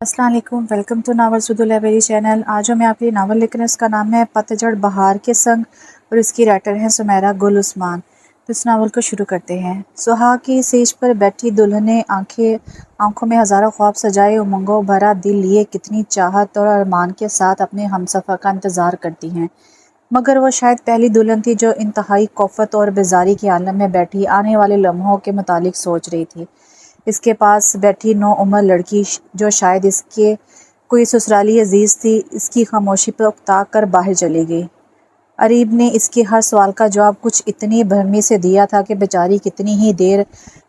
السلام علیکم، welcome to novel سدو لائبریری چینل۔ آج جو میں آپ کے لیے ناول لکھ رہی ہوں اس کا نام ہے پتجھڑ بہار کے سنگ اور اس کی رائٹر ہیں سمیرہ گل عثمان۔ تو اس ناول کو شروع کرتے ہیں۔ سہاگ کی سیج پر بیٹھی دلہن نے آنکھوں میں ہزاروں خواب سجائے، امنگوں بھرا دل لیے کتنی چاہت اور ارمان کے ساتھ اپنے ہمسفر کا انتظار کرتی ہیں، مگر وہ شاید پہلی دلہن تھی جو انتہائی کوفت اور بیزاری کے عالم میں بیٹھی آنے والے لمحوں کے متعلق سوچ رہی تھی۔ اس کے پاس بیٹھی نو عمر لڑکی جو شاید اس کے کوئی سسرالی عزیز تھی، اس کی خاموشی پر اکتا کر باہر چلی گئی۔ عریب نے اس کے ہر سوال کا جواب کچھ اتنی بھرمی سے دیا تھا کہ بیچاری کتنی ہی دیر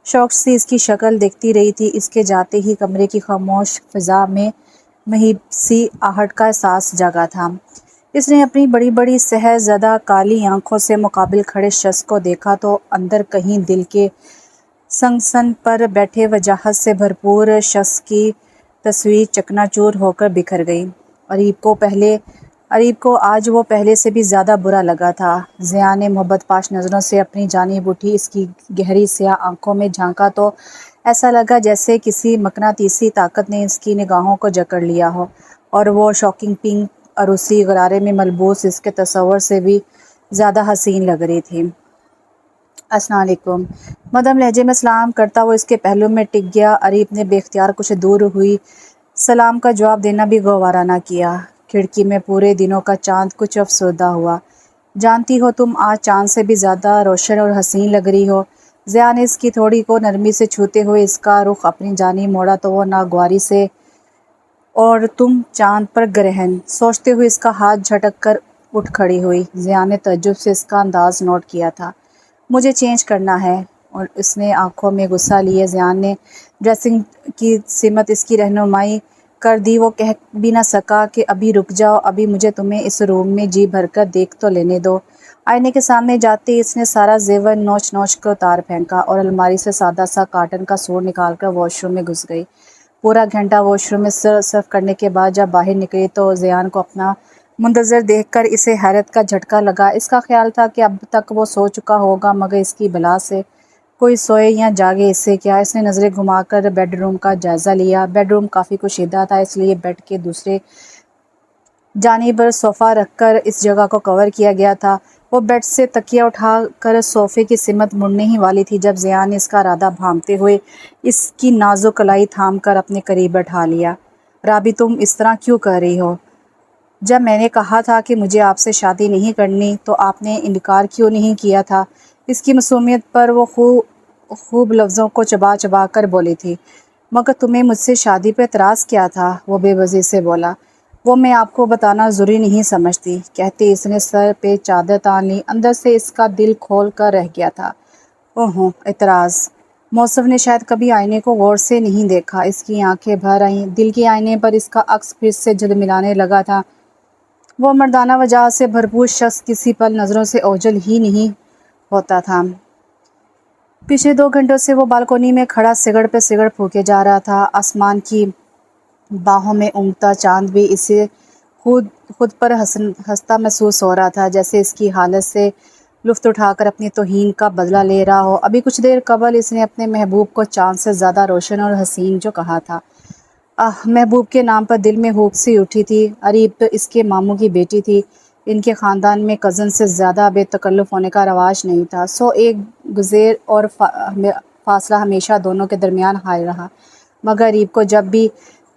شوق سے اس کی شکل دیکھتی رہی تھی۔ اس کے جاتے ہی کمرے کی خاموش فضا میں مہیب سی آہٹ کا احساس جاگا تھا۔ اس نے اپنی بڑی بڑی سحر زدہ کالی آنکھوں سے مقابل کھڑے شخص کو دیکھا تو اندر کہیں دل کے سنگسن پر بیٹھے وجاہت سے بھرپور شخص کی تصویر چکنا چور ہو کر بکھر گئی۔ عریب کو آج وہ پہلے سے بھی زیادہ برا لگا تھا۔ ضیاء نے محبت پاش نظروں سے اپنی جانب اٹھی اس کی گہری سیاہ آنکھوں میں جھانکا تو ایسا لگا جیسے کسی مقناطیسی طاقت نے اس کی نگاہوں کو جکڑ لیا ہو، اور وہ شاکنگ پنک عروسی غرارے میں ملبوس اس کے تصور سے بھی زیادہ حسین لگ رہی تھی۔ السلام علیکم، مدھم لہجے میں سلام کرتا وہ اس کے پہلو میں ٹک گیا۔ عریب نے بے اختیار کچھ دور ہوئی سلام کا جواب دینا بھی گوارا نہ کیا۔ کھڑکی میں پورے دنوں کا چاند کچھ افسردہ ہوا۔ جانتی ہو تم آج چاند سے بھی زیادہ روشن اور حسین لگ رہی ہو۔ ضیاء نے اس کی تھوڑی کو نرمی سے چھوتے ہوئے اس کا رخ اپنی جانب موڑا تو وہ ناگواری سے اور تم چاند پر گرہن سوچتے ہوئے اس کا ہاتھ جھٹک کر اٹھ کھڑی ہوئی۔ ضیاء نے تعجب سے اس کا انداز نوٹ کیا تھا۔ مجھے چینج کرنا ہے، اور اس نے آنکھوں میں غصہ لیے ضیاء نے ڈریسنگ کی سمت اس کی رہنمائی کر دی۔ وہ کہہ بھی نہ سکا کہ ابھی رک جاؤ، ابھی مجھے تمہیں اس روم میں جی بھر کر دیکھ تو لینے دو۔ آئینے کے سامنے جاتے ہی اس نے سارا زیور نوچ نوچ کر اتار پھینکا اور الماری سے سادہ سا کاٹن کا سوٹ نکال کر واش روم میں گھس گئی۔ پورا گھنٹہ واش روم میں سر صرف کرنے کے بعد جب باہر نکلی تو ضیاء کو اپنا منتظر دیکھ کر اسے حیرت کا جھٹکا لگا۔ اس کا خیال تھا کہ اب تک وہ سو چکا ہوگا، مگر اس کی بلا سے کوئی سوئے یا جاگے اس سے کیا۔ اس نے نظریں گھما کر بیڈ روم کا جائزہ لیا۔ بیڈ روم کافی کشیدہ تھا، اس لیے بیڈ کے دوسرے جانب صوفہ رکھ کر اس جگہ کو کور کیا گیا تھا۔ وہ بیڈ سے تکیہ اٹھا کر صوفے کی سمت مڑنے ہی والی تھی جب ضیاء نے اس کا ارادہ بھانپتے ہوئے اس کی نازک کلائی تھام کر اپنے قریب بٹھا لیا۔ رابی، تم اس طرح کیوں کر رہی ہو؟ جب میں نے کہا تھا کہ مجھے آپ سے شادی نہیں کرنی تو آپ نے انکار کیوں نہیں کیا تھا؟ اس کی معصومیت پر وہ خوب لفظوں کو چبا چبا کر بولی تھی۔ مگر تمہیں مجھ سے شادی پہ اعتراض کیا تھا؟ وہ بے بسی سے بولا۔ وہ میں آپ کو بتانا ضروری نہیں سمجھتی، کہتے اس نے سر پہ چادر تان لی۔ اندر سے اس کا دل کھول کر رہ گیا تھا۔ اوہ، اعتراض! موصف نے شاید کبھی آئینے کو غور سے نہیں دیکھا۔ اس کی آنکھیں بھر آئیں۔ دل کے آئینے پر اس کا عکس پھر سے جھلملانے لگا تھا۔ وہ مردانہ وجاہت سے بھرپور شخص کسی پل نظروں سے اوجھل ہی نہیں ہوتا تھا۔ پچھلے 2 گھنٹوں سے وہ بالکونی میں کھڑا سگڑ پہ سگڑ پھونکے جا رہا تھا۔ آسمان کی باہوں میں اونگتا چاند بھی اسے خود پر ہنستا محسوس ہو رہا تھا، جیسے اس کی حالت سے لطف اٹھا کر اپنی توہین کا بدلہ لے رہا ہو۔ ابھی کچھ دیر قبل اس نے اپنے محبوب کو چاند سے زیادہ روشن اور حسین جو کہا تھا۔ محبوب کے نام پر دل میں ہوک سی اٹھی تھی۔ عریب تو اس کے ماموں کی بیٹی تھی۔ ان کے خاندان میں کزن سے زیادہ بے تکلف ہونے کا رواج نہیں تھا، سو ایک گزیر اور فاصلہ ہمیشہ دونوں کے درمیان حائل رہا۔ مگر عریب کو جب بھی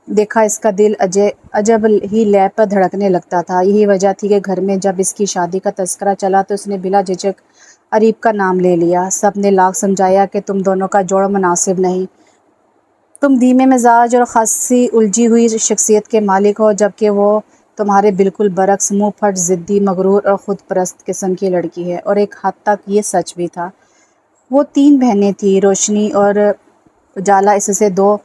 دیکھا اس کا دل عجب ہی لے پر دھڑکنے لگتا تھا۔ یہی وجہ تھی کہ گھر میں جب اس کی شادی کا تذکرہ چلا تو اس نے بلا جھجک عریب کا نام لے لیا۔ سب نے لاکھ سمجھایا کہ تم دونوں کا جوڑ مناسب نہیں، تم دھیمے مزاج اور خاصی الجھی ہوئی شخصیت کے مالک ہو، جبکہ وہ تمہارے بالکل برعکس منہ پھٹ ضدی مغرور اور خود پرست قسم کی لڑکی ہے۔ اور ایک حد تک یہ سچ بھی تھا۔ وہ 3 بہنیں تھیں، روشنی اور اجالا اس سے 2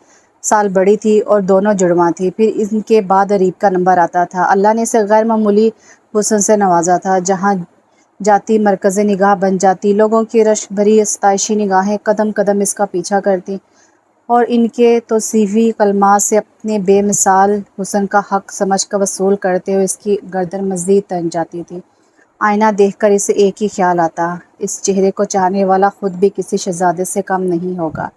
سال بڑی تھی اور دونوں جڑواں تھیں۔ پھر ان کے بعد عریب کا نمبر آتا تھا۔ اللہ نے اسے غیر معمولی حسن سے نوازا تھا۔ جہاں جاتی مرکز نگاہ بن جاتی، لوگوں کی رشک بھری ستائشی نگاہیں قدم قدم اس کا پیچھا کرتی اور ان کے توصیفی کلمات سے اپنے بے مثال حسن کا حق سمجھ کر وصول کرتے ہوئے اس کی گردن مزید تنگ جاتی تھی۔ آئینہ دیکھ کر اسے ایک ہی خیال آتا، اس چہرے کو چاہنے والا خود بھی کسی شہزادے سے کم نہیں ہوگا۔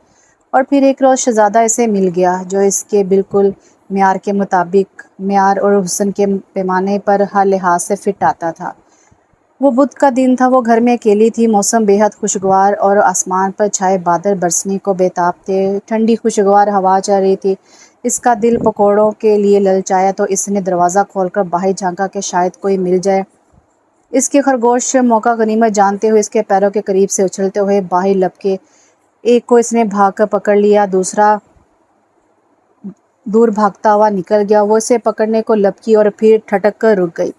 اور پھر ایک روز شہزادہ اسے مل گیا، جو اس کے بالکل معیار کے مطابق، معیار اور حسن کے پیمانے پر ہر لحاظ سے فٹ آتا تھا۔ وہ بدھ کا دن تھا، وہ گھر میں اکیلی تھی، موسم بے حد خوشگوار اور آسمان پر چھائے بادل برسنے کو بےتاب تھے، ٹھنڈی خوشگوار ہوا چل رہی تھی۔ اس کا دل پکوڑوں کے لیے للچایا تو اس نے دروازہ کھول کر باہر جھانکا کہ شاید کوئی مل جائے۔ اس کے خرگوش موقع غنیمت جانتے ہوئے اس کے پیروں کے قریب سے اچھلتے ہوئے باہر لپکے۔ ایک کو اس نے بھاگ کر پکڑ لیا، دوسرا دور بھاگتا ہوا نکل گیا۔ وہ اسے پکڑنے کو لپکی اور پھر ٹھٹک کر رک گئی۔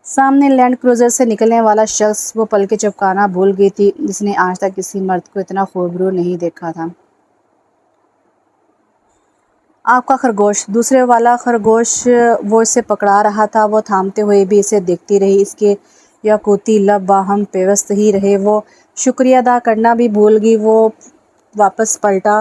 سامنے لینڈ کروزر سے نکلنے والا شخص، وہ پلکیں چپکانا بھول گئی تھی، جس نے آج تک کسی مرد کو اتنا خوبرو نہیں دیکھا تھا۔ آپ کا خرگوش، دوسرے والا خرگوش وہ اسے پکڑا رہا تھا، وہ تھامتے ہوئے بھی اسے دیکھتی رہی۔ اس کے یاقوتی لب باہم پیوست ہی رہے، وہ شکریہ ادا کرنا بھی بھول گئی۔ وہ واپس پلٹا،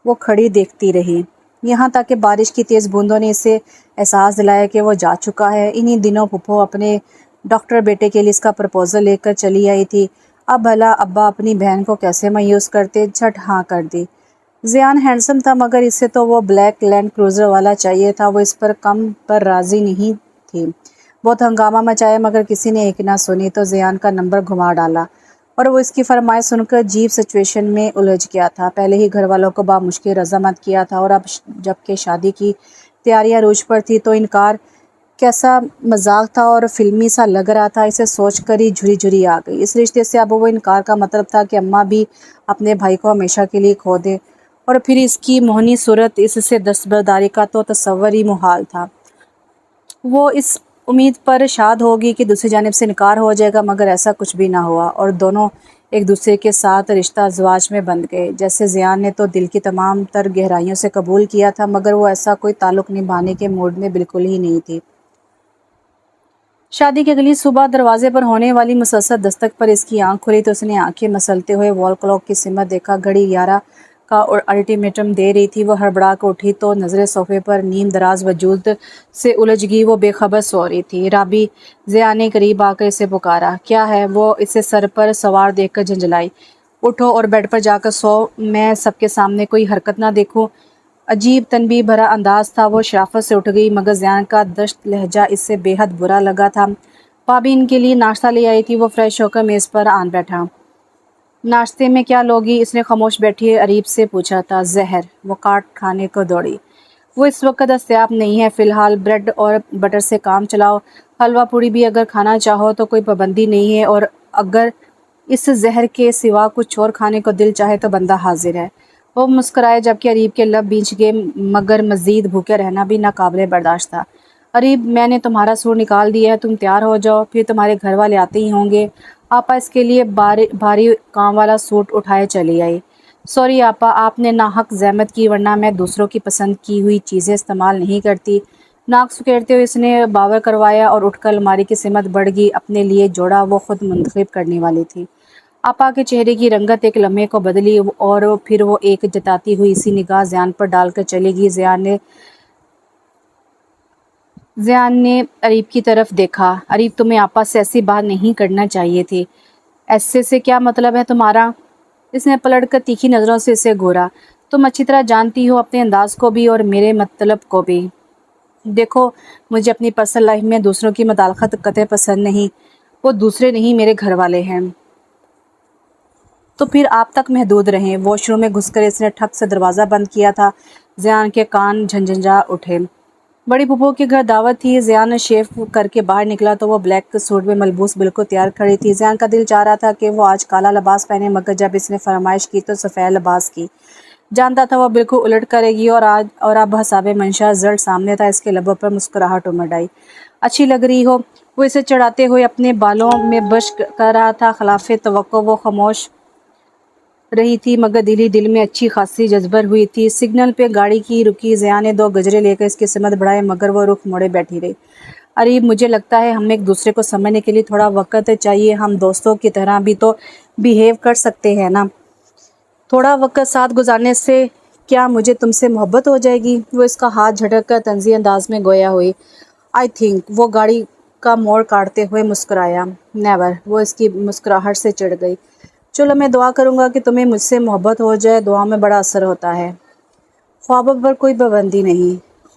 وہ کھڑی دیکھتی رہی، یہاں تک کہ بارش کی تیز بوندوں نے اسے احساس دلایا کہ وہ جا چکا ہے۔ انہی دنوں پھپھو اپنے ڈاکٹر بیٹے کے لیے اس کا پرپوزل لے کر چلی آئی تھی۔ اب بھلا ابا اپنی بہن کو کیسے مایوس کرتے؟ جھٹ ہاں کر دی۔ زیان ہینڈسم تھا، مگر اسے تو وہ بلیک لینڈ کروزر والا چاہیے تھا۔ وہ اس پر کم پر راضی نہیں تھی۔ بہت ہنگامہ مچایا، مگر کسی نے ایک نہ سنی، تو زیان کا نمبر گھما ڈالا اور وہ اس کی فرمائش سن کر عجیب سچویشن میں الجھ گیا تھا۔ پہلے ہی گھر والوں کو بامشکل رضامند کیا تھا، اور اب جب کہ شادی کی تیاریاں عروج پر تھی تو انکار کیسا مذاق تھا اور فلمی سا لگ رہا تھا۔ اسے سوچ کر ہی جھری جھری آ گئی۔ اس رشتے سے اب وہ انکار کا مطلب تھا کہ اماں بھی اپنے بھائی کو ہمیشہ کے لیے کھو دے، اور پھر اس کی موہنی صورت، اس سے دستبرداری کا تو تصور ہی محال تھا۔ وہ اس امید پر شاد ہوگی کہ دوسری جانب سے انکار ہو جائے گا، مگر ایسا کچھ بھی نہ ہوا، اور دونوں ایک دوسرے کے ساتھ رشتہ ازدواج میں بندھ گئے۔ جیسے زیان نے تو دل کی تمام تر گہرائیوں سے قبول کیا تھا، مگر وہ ایسا کوئی تعلق نبھانے کے موڈ میں بالکل ہی نہیں تھی۔ شادی کی اگلی صبح دروازے پر ہونے والی مسلسل دستک پر اس کی آنکھ کھلی تو اس نے آنکھیں مسلتے ہوئے وال کلاک کی سمت دیکھا۔ گھڑی 11 کا الٹیمیٹم دے رہی تھی۔ وہ ہڑبڑا کر اٹھی تو نظریں صوفے پر نیم دراز وجود سے الجھ گئی۔ وہ بے خبر سو رہی تھی۔ رابی، زیان نے قریب آ کر اسے پکارا۔ کیا ہے؟ وہ اسے سر پر سوار دیکھ کر جھنجھلائی۔ اٹھو اور بیڈ پر جا کر سو، میں سب کے سامنے کوئی حرکت نہ دیکھوں۔ عجیب تنبیہ بھرا انداز تھا۔ وہ شرافت سے اٹھ گئی، مگر زیان کا دشت لہجہ اس سے بے حد برا لگا تھا۔ بھابی ان کے لیے ناشتہ لے آئی تھی۔ وہ فریش ہو کر میز پر آن بیٹھا۔ ناشتے میں کیا لوگی؟ اس نے خاموش بیٹھی اریب سے پوچھا تھا۔ زہر، وہ کاٹ کھانے کو دوڑی۔ وہ اس وقت دستیاب نہیں ہے، فی الحال بریڈ اور بٹر سے کام چلاؤ۔ حلوہ پوڑی بھی اگر کھانا چاہو تو کوئی پابندی نہیں ہے، اور اگر اس زہر کے سوا کچھ اور کھانے کو دل چاہے تو بندہ حاضر ہے۔ وہ مسکرائے، جبکہ اریب کے لب بھیج گئے، مگر مزید بھوکے رہنا بھی ناقابل برداشت تھا۔ اریب، میں نے تمہارا سور نکال دیا ہے، تم تیار ہو جاؤ، پھر تمہارے گھر والے آتے ہی ہوں گے۔ آپا اس کے لیے بھاری کام والا سوٹ اٹھائے چلی آئی۔ سوری آپا، آپ نے ناحق زحمت کی، ورنہ میں دوسروں کی پسند کی ہوئی چیزیں استعمال نہیں کرتی۔ ناک سکیڑتے ہوئے اس نے باور کروایا اور اٹھ کر الماری کی سمت بڑھ گئی۔ اپنے لیے جوڑا وہ خود منتخب کرنے والی تھی۔ آپا کے چہرے کی رنگت ایک لمحے کو بدلی، اور پھر وہ ایک جتاتی ہوئی سی نگاہ زیان پر ڈال کر چلی گئی۔ زیان نے اریب کی طرف دیکھا۔ اریب، تمہیں آپا سے ایسی بات نہیں کرنا چاہیے تھی۔ ایسے سے کیا مطلب ہے تمہارا؟ اس نے پلٹ کر تیکھی نظروں سے اسے گھورا۔ تم اچھی طرح جانتی ہو اپنے انداز کو بھی اور میرے مطلب کو بھی۔ دیکھو، مجھے اپنی پرسنل لائف میں دوسروں کی مداخلت قطعی پسند نہیں۔ وہ دوسرے نہیں، میرے گھر والے ہیں۔ تو پھر آپ تک محدود رہیں۔ واش روم میں گھس کر اس نے ٹھک سے دروازہ بند کیا تھا۔ زیان کے کان جھنجھا اٹھے۔ بڑی پھپھو کے گھر دعوت تھی۔ زیان شیو کر کے باہر نکلا تو وہ بلیک سوٹ میں ملبوس بالکل تیار کھڑی تھی۔ زیان کا دل چاہ رہا تھا کہ وہ آج کالا لباس پہنے، مگر جب اس نے فرمائش کی تو سفید لباس کی۔ جانتا تھا وہ بالکل الٹ کرے گی، اور اب حساب منشا رزلٹ سامنے تھا۔ اس کے لبوں پر مسکراہٹ امڑ آئی۔ اچھی لگ رہی ہو۔ وہ اسے چڑھاتے ہوئے اپنے بالوں میں برش کر رہا تھا۔ خلاف توقع وہ خاموش رہی تھی، مگر دل ہی دل میں اچھی خاصی جذبر ہوئی تھی۔ سگنل پہ گاڑی کی رکی۔ زیان نے 2 گجرے لے کر اس کی سمت بڑھائے، مگر وہ رخ موڑے بیٹھی رہی۔ اریب، مجھے لگتا ہے ہمیں ایک دوسرے کو سمجھنے کے لیے تھوڑا وقت چاہیے۔ ہم دوستوں کی طرح بھی تو بیہیو کر سکتے ہیں نا۔ تھوڑا وقت ساتھ گزارنے سے کیا مجھے تم سے محبت ہو جائے گی؟ وہ اس کا ہاتھ جھٹک کر طنزی انداز میں گویا ہوئی۔ I think. وہ گاڑی کا موڑ کاٹتے ہوئے مسکرایا۔ نیور۔ وہ اس کی مسکراہٹ سے چڑھ گئی۔ چلو، میں دعا کروں گا کہ تمہیں مجھ سے محبت ہو جائے۔ دعا میں بڑا اثر ہوتا ہے۔ خوابوں پر کوئی پابندی نہیں۔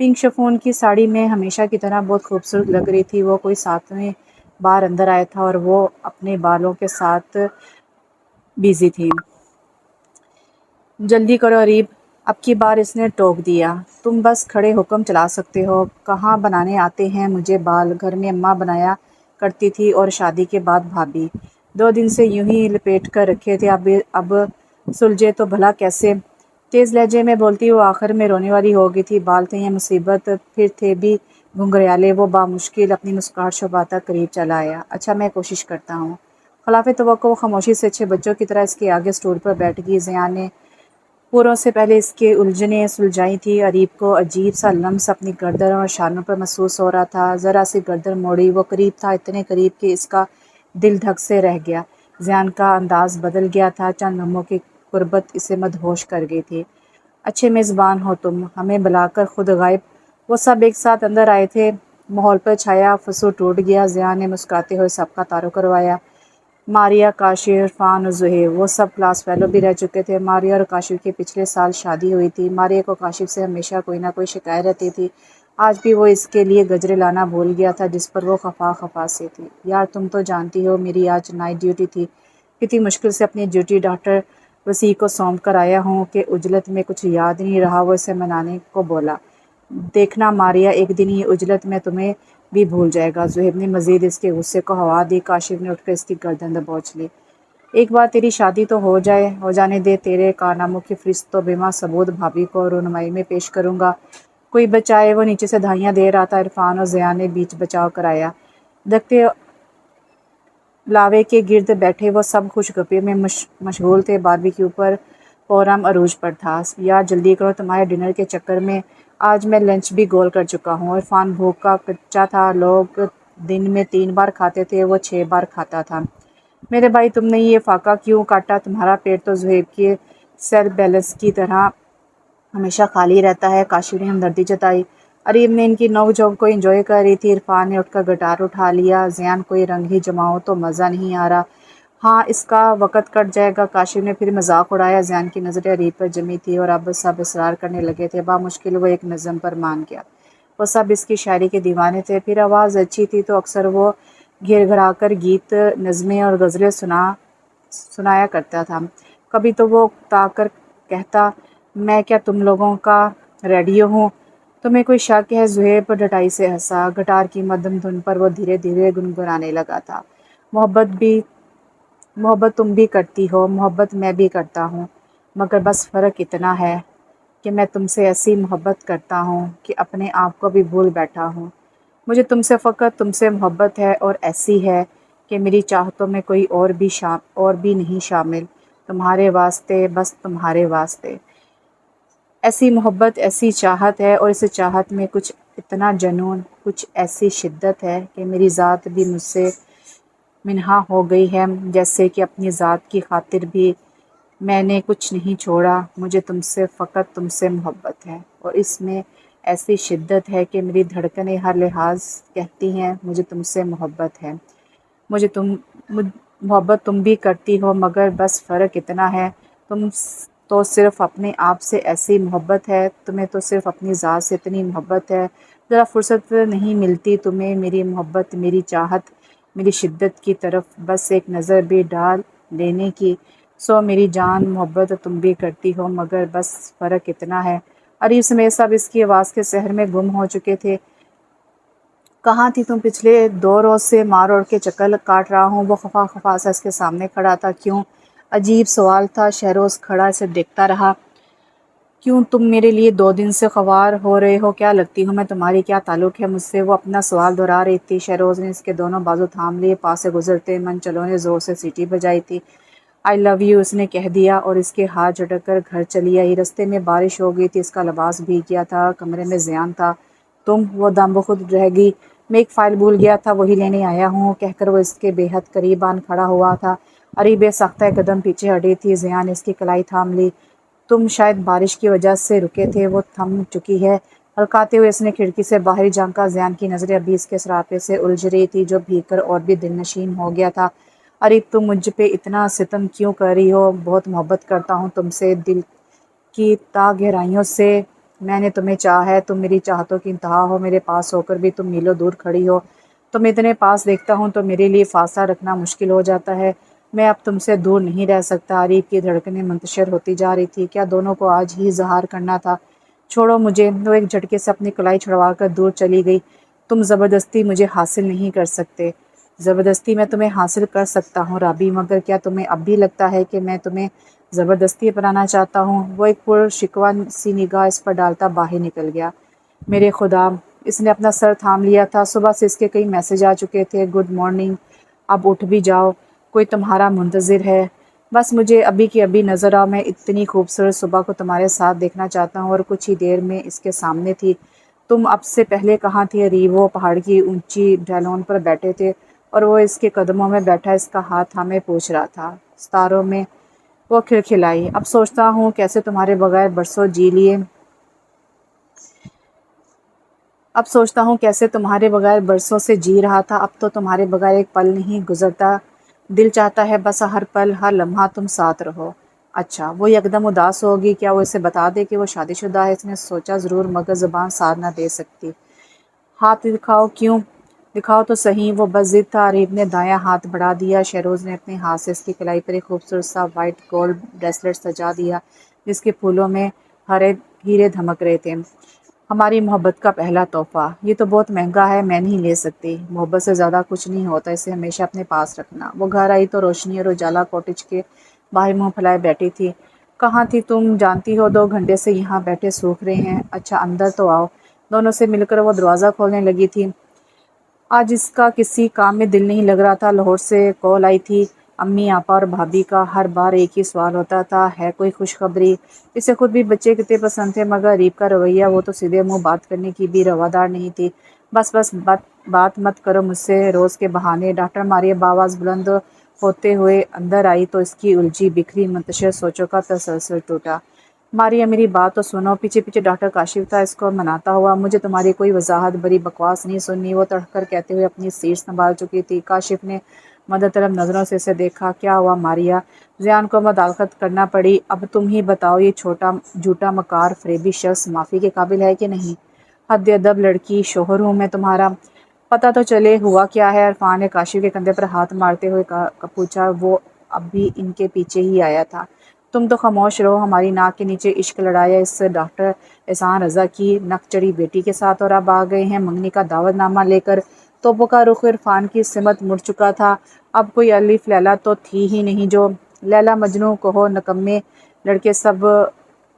پنک شفون کی ساڑی میں ہمیشہ کی طرح بہت خوبصورت لگ رہی تھی۔ وہ کوئی 7ویں بار اندر آیا تھا اور وہ اپنے بالوں کے ساتھ بیزی تھی۔ جلدی کرو اریب، اب کی بار اس نے ٹوک دیا۔ تم بس کھڑے حکم چلا سکتے ہو، کہاں بنانے آتے ہیں مجھے بال؟ گھر میں اماں بنایا کرتی تھی اور شادی کے بعد بھابھی۔ 2 دن سے یوں ہی لپیٹ کر رکھے تھے، اب سلجھے تو بھلا کیسے؟ تیز لہجے میں بولتی وہ آخر میں رونے والی ہو گئی تھی۔ بال تھے یہ مصیبت، پھر تھے بھی گھنگریالے۔ وہ بامشکل اپنی مسکراہٹ چھپاتا قریب چلا آیا۔ اچھا میں کوشش کرتا ہوں۔ خلاف توقع وہ خاموشی سے اچھے بچوں کی طرح اس کے آگے سٹول پر بیٹھ گئی۔ زیان نے پوروں سے پہلے اس کے الجھنیں سلجھائی تھی۔ اریب کو عجیب سا لمس اپنی گردن اور شانوں پر محسوس ہو رہا تھا۔ ذرا سی گردن موڑی، وہ قریب تھا، اتنے قریب کہ اس کا دل دھک سے رہ گیا۔ زیان کا انداز بدل گیا تھا، چند لمحوں کی قربت اسے مدہوش کر گئی تھی۔ اچھے میزبان ہو تم، ہمیں بلا کر خود غائب۔ وہ سب ایک ساتھ اندر آئے تھے۔ ماحول پر چھایا فسو ٹوٹ گیا۔ زیان نے مسکراتے ہوئے سب کا تعارف کروایا۔ ماریا، کاشف، عرفان اور زہیب، وہ سب کلاس فیلو بھی رہ چکے تھے۔ ماریا اور کاشف کی پچھلے سال شادی ہوئی تھی۔ ماریا کو کاشف سے ہمیشہ کوئی نہ کوئی شکایت رہتی تھی۔ آج بھی وہ اس کے لیے گجرے لانا بھول گیا تھا، جس پر وہ خفا سے تھی۔ یار تم تو جانتی ہو میری آج نائٹ ڈیوٹی تھی، کتنی مشکل سے اپنی ڈیوٹی ڈاکٹر وسیع کو سونپ کر آیا ہوں کہ عجلت میں کچھ یاد نہیں رہا۔ وہ اسے منانے کو بولا۔ دیکھنا ماریا، ایک دن یہ عجلت میں تمہیں بھی بھول جائے گا۔ زہیب نے مزید اس کے غصے کو ہوا دی۔ کاشف نے اٹھ کر اس کی گردن دبوچ لی۔ ایک بار تیری شادی تو ہو جانے دے، تیرے کارناموں کی فہرست تو بما ثبوت بھابھی کو رونمائی میں پیش کروں گا۔ کوئی بچائے، وہ نیچے سے دھائیاں دے رہا تھا۔ عرفان اور زیان نے بیچ بچاؤ کرایا۔ دھکتے لاوے کے گرد بیٹھے وہ سب خوش گپی میں مشغول تھے۔ باربیکیو پر پورم عروج پر تھا۔ یار جلدی کرو، تمہارے ڈنر کے چکر میں آج میں لنچ بھی گول کر چکا ہوں۔ عرفان بھوک کا کچا تھا۔ لوگ دن میں 3 بار کھاتے تھے، وہ 6 بار کھاتا تھا۔ میرے بھائی تم نے یہ فاقہ کیوں کاٹا؟ تمہارا پیٹ تو زہیب کے سیل بیلس کی طرح ہمیشہ خالی رہتا ہے۔ کاشف نے ہمدردی جتائی۔ اریب نے ان کی نوک جھونک کو انجوائے کر رہی تھی۔ عرفان نے اٹھ کر گٹار اٹھا لیا۔ زیان کوئی رنگ ہی جماؤ تو مزہ نہیں آ رہا۔ ہاں اس کا وقت کٹ جائے گا۔ کاشف نے پھر مذاق اڑایا۔ زیان کی نظریں اریب پر جمی تھی اور اب سب اصرار کرنے لگے تھے۔ بامشکل وہ ایک نظم پر مان گیا۔ وہ سب اس کی شاعری کے دیوانے تھے۔ پھر آواز اچھی تھی تو اکثر وہ گھر گھرا کر گیت، نظمیں اور غزلیں سنایا کرتا تھا۔ کبھی تو وہ اکتا کر کہتا، میں کیا تم لوگوں کا ریڈیو ہوں؟ تمہیں کوئی شک ہے؟ زہیب ڈٹائی سے ہنسا۔ گٹار کی مدھم دھن پر وہ دھیرے دھیرے گنگنانے لگا تھا۔ محبت تم بھی کرتی ہو، محبت میں بھی کرتا ہوں، مگر بس فرق اتنا ہے کہ میں تم سے ایسی محبت کرتا ہوں کہ اپنے آپ کو بھی بھول بیٹھا ہوں۔ مجھے تم سے فقط تم سے محبت ہے، اور ایسی ہے کہ میری چاہتوں میں کوئی اور بھی نہیں شامل۔ تمہارے واسطے، بس تمہارے واسطے۔ ایسی محبت، ایسی چاہت ہے، اور اس چاہت میں کچھ اتنا جنون، کچھ ایسی شدت ہے کہ میری ذات بھی مجھ سے منہا ہو گئی ہے، جیسے کہ اپنی ذات کی خاطر بھی میں نے کچھ نہیں چھوڑا۔ مجھے تم سے فقط تم سے محبت ہے، اور اس میں ایسی شدت ہے کہ میری دھڑکنیں ہر لحاظ کہتی ہیں مجھے تم سے محبت ہے۔ محبت تم بھی کرتی ہو، مگر بس فرق اتنا ہے، تم تو صرف اپنے آپ سے ایسی محبت ہے، تمہیں تو صرف اپنی ذات سے اتنی محبت ہے، ذرا فرصت نہیں ملتی تمہیں میری محبت، میری چاہت، میری شدت کی طرف بس ایک نظر بھی ڈال لینے کی۔ سو میری جان، محبت تم بھی کرتی ہو، مگر بس فرق اتنا ہے۔ اریب سمیت سب اس کی آواز کے سحر میں گم ہو چکے تھے۔ کہاں تھی تم؟ پچھلے 2 روز سے مار اوڑ کے چکر کاٹ رہا ہوں۔ وہ خفا سا اس کے سامنے کھڑا تھا۔ کیوں؟ عجیب سوال تھا۔ شہروز کھڑا اسے دیکھتا رہا۔ کیوں تم میرے لیے 2 دن سے خوار ہو رہے ہو؟ کیا لگتی ہوں میں تمہاری؟ کیا تعلق ہے مجھ سے؟ وہ اپنا سوال دہرا رہی تھی۔ شہروز نے اس کے دونوں بازو تھام لیے۔ پاس سے گزرتے منچلوں نے زور سے سیٹی بجائی تھی۔ آئی لو یو اس نے کہہ دیا اور اس کے ہاتھ جھٹک کر گھر چلی آئی۔ رستے میں بارش ہو گئی تھی، اس کا لباس بھیگ گیا تھا۔ کمرے میں زیان تھا۔ وہ دم بخود رہ گئی۔ میں ایک فائل بھول گیا تھا، وہی لینے آیا ہوں، کہہ کر وہ اس کے بے حد قریب آن کھڑا ہوا تھا۔ اریب بے ساختہ ایک قدم پیچھے ہٹی تھی۔ زیان نے اس کی کلائی تھام لی۔ تم شاید بارش کی وجہ سے رکے تھے، وہ تھم چکی ہے۔ ہلکاتے ہوئے اس نے کھڑکی سے باہر جھانکا۔ زیان کی نظریں ابھی اس کے سراپے سے الجھ رہی تھی، جو بھیگ کر اور بھی دل نشین ہو گیا تھا۔ اریب تم مجھ پہ اتنا ستم کیوں کر رہی ہو؟ بہت محبت کرتا ہوں تم سے، دل کی تا گہرائیوں سے۔ میں نے تمہیں چاہا ہے، تم میری چاہتوں کی انتہا ہو، میرے پاس ہو کر بھی تم میلوں دور کھڑی ہو۔ تم اتنے پاس دیکھتا ہوں تو میرے لیے فاصلہ رکھنا مشکل ہو جاتا ہے۔ میں اب تم سے دور نہیں رہ سکتا۔ عریب کی دھڑکنیں منتشر ہوتی جا رہی تھی۔ کیا دونوں کو آج ہی اظہار کرنا تھا؟ چھوڑو مجھے۔ وہ ایک جھٹکے سے اپنی کلائی چھڑوا کر دور چلی گئی۔ تم زبردستی مجھے حاصل نہیں کر سکتے۔ زبردستی میں تمہیں حاصل کر سکتا ہوں رابی، مگر کیا تمہیں اب بھی لگتا ہے کہ میں تمہیں زبردستی اپنانا چاہتا ہوں؟ وہ ایک پر شکوہ سی نگاہ اس پر ڈالتا باہر نکل گیا۔ میرے خدا! اس نے اپنا سر تھام لیا تھا۔ صبح سے اس کے کئی میسج آ چکے تھے، گڈ مارننگ، اب اٹھ بھی جاؤ، کوئی تمہارا منتظر ہے۔ بس مجھے ابھی کی ابھی نظر آؤ، میں اتنی خوبصورت صبح کو تمہارے ساتھ دیکھنا چاہتا ہوں۔ اور کچھ ہی دیر میں اس کے سامنے تھی۔ تم اب سے پہلے کہاں تھے عریب؟ وہ پہاڑ کی اونچی ڈھلان پر بیٹھے تھے اور وہ اس کے قدموں میں بیٹھا اس کا ہاتھ تھامے پوچھ رہا تھا۔ ستاروں میں وہ کھلکھلائی۔ اب سوچتا ہوں کیسے تمہارے بغیر برسوں جی لیے۔ اب سوچتا ہوں کیسے تمہارے بغیر برسوں سے جی رہا تھا۔ اب تو تمہارے بغیر ایک پل نہیں گزرتا۔ دل چاہتا ہے بس ہر پل، ہر لمحہ تم ساتھ رہو۔ اچھا، وہ یکدم اداس ہوگی۔ کیا وہ اسے بتا دے کہ وہ شادی شدہ ہے؟ اس نے سوچا ضرور، مگر زبان ساتھ نہ دے سکتی۔ ہاتھ دکھاؤ۔ کیوں؟ دکھاؤ تو صحیح۔ وہ بس ضد تھا۔ عریب نے دایاں ہاتھ بڑھا دیا۔ شہروز نے اپنے ہاتھ سے اس کی کلائی پر ایک خوبصورت سا وائٹ گولڈ بریسلٹ سجا دیا جس کے پھولوں میں ہیرے دھمک رہے تھے۔ ہماری محبت کا پہلا تحفہ۔ یہ تو بہت مہنگا ہے، میں نہیں لے سکتی۔ محبت سے زیادہ کچھ نہیں ہوتا، اسے ہمیشہ اپنے پاس رکھنا۔ وہ گھر آئی تو روشنی اور اجالا کاٹیج کے باہر منہ پھیلائے بیٹھی تھی۔ کہاں تھی تم؟ جانتی ہو 2 گھنٹے سے یہاں بیٹھے سوکھ رہے ہیں۔ اچھا اندر تو آؤ۔ دونوں سے مل کر وہ دروازہ کھولنے لگی تھی۔ آج اس کا کسی کام میں دل نہیں لگ رہا تھا۔ لاہور سے کال آئی تھی امی، آپا اور بھابھی کا۔ ہر بار ایک ہی سوال ہوتا تھا، ہے کوئی خوشخبری؟ اسے خود بھی بچے کتنے پسند تھے، مگر عریب کا رویہ، وہ تو سیدھے منہ بات کرنے کی بھی روادار نہیں تھی۔ بس بات مت کرو مجھ سے، روز کے بہانے۔ ڈاکٹر ماریا بآواز بلند ہوتے ہوئے اندر آئی تو اس کی الجھی بکھری منتشر سوچوں کا تسلسل ٹوٹا۔ ماریا میری بات تو سنو۔ پیچھے پیچھے ڈاکٹر کاشف تھا اس کو مناتا ہوا۔ مجھے تمہاری کوئی وضاحت بری بکواس نہیں سننی۔ وہ تڑپ کر کہتے ہوئے اپنی سیٹ سنبھال چکی تھی۔ کاشف نے مدد طلب نظروں سے اسے دیکھا۔ کیا ہوا ماریا؟ زیان کو مداخلت کرنا پڑی۔ اب تم ہی بتاؤ، یہ جھوٹا مکار فریبی شخص معافی کے قابل ہے کہ نہیں؟ حد ادب لڑکی، شوہر ہوں میں تمہارا، پتہ تو چلے ہوا کیا ہے؟ عرفان نے کاشف کے کندھے پر ہاتھ مارتے ہوئے پوچھا۔ وہ اب بھی ان کے پیچھے ہی آیا تھا۔ تم تو خاموش رہو۔ ہماری ناک کے نیچے عشق لڑایا اس ڈاکٹر احسان رضا کی نک چڑھی بیٹی کے ساتھ، اور اب آ گئے ہیں منگنی کا دعوت نامہ لے کر۔ توپوں کا رخ عرفان کی سمت مڑ چکا تھا۔ اب کوئی الف لیلا تو تھی ہی نہیں جو لیلا مجنوں کہو نکمے لڑکے سب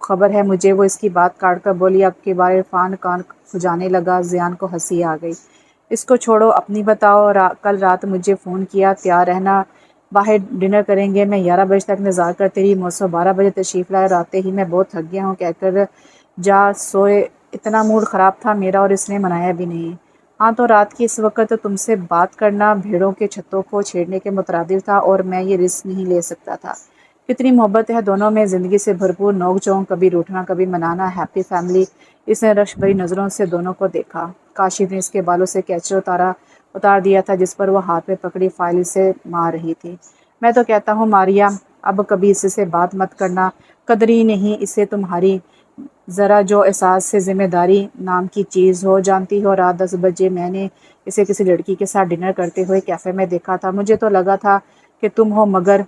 خبر ہے مجھے۔ وہ اس کی بات کاٹ کر بولی۔ اب کی بار عرفان کان کھجانے لگا۔ زیان کو ہنسی آ گئی۔ اس کو چھوڑو، اپنی بتاؤ۔ کل رات مجھے فون کیا، تیار رہنا، باہر ڈنر کریں گے۔ میں 11 بجے تک انتظار کرتی رہی، موسو 12 بجے تشریف لائے اور آتے ہی میں بہت تھک گیا ہوں کہہ کر جا سوئے۔ اتنا موڈ خراب تھا میرا اور اس نے منایا بھی نہیں۔ ہاں تو رات کی اس وقت تم سے بات کرنا بھیڑوں کے چھتوں کو چھیڑنے کے مترادف تھا، اور میں یہ رسک نہیں لے سکتا تھا۔ کتنی محبت ہے دونوں میں، زندگی سے بھرپور نوک جھونک، کبھی روٹھنا کبھی منانا، ہیپی فیملی۔ اس نے رشک بھری نظروں سے دونوں کو دیکھا۔ کاشف نے اس کے بالوں سے کیچر اتار دیا تھا جس پر وہ ہاتھ میں پکڑی فائل سے مار رہی تھی۔ میں تو کہتا ہوں ماریا، اب کبھی اس سے بات مت کرنا، قدر ہی نہیں اسے تمہاری، ذرا جو احساس سے ذمہ داری نام کی چیز ہو۔ جانتی ہو رات 10 بجے میں نے اسے کسی لڑکی کے ساتھ ڈنر کرتے ہوئے کیفے میں دیکھا تھا۔ مجھے تو لگا تھا کہ تم ہو، مگر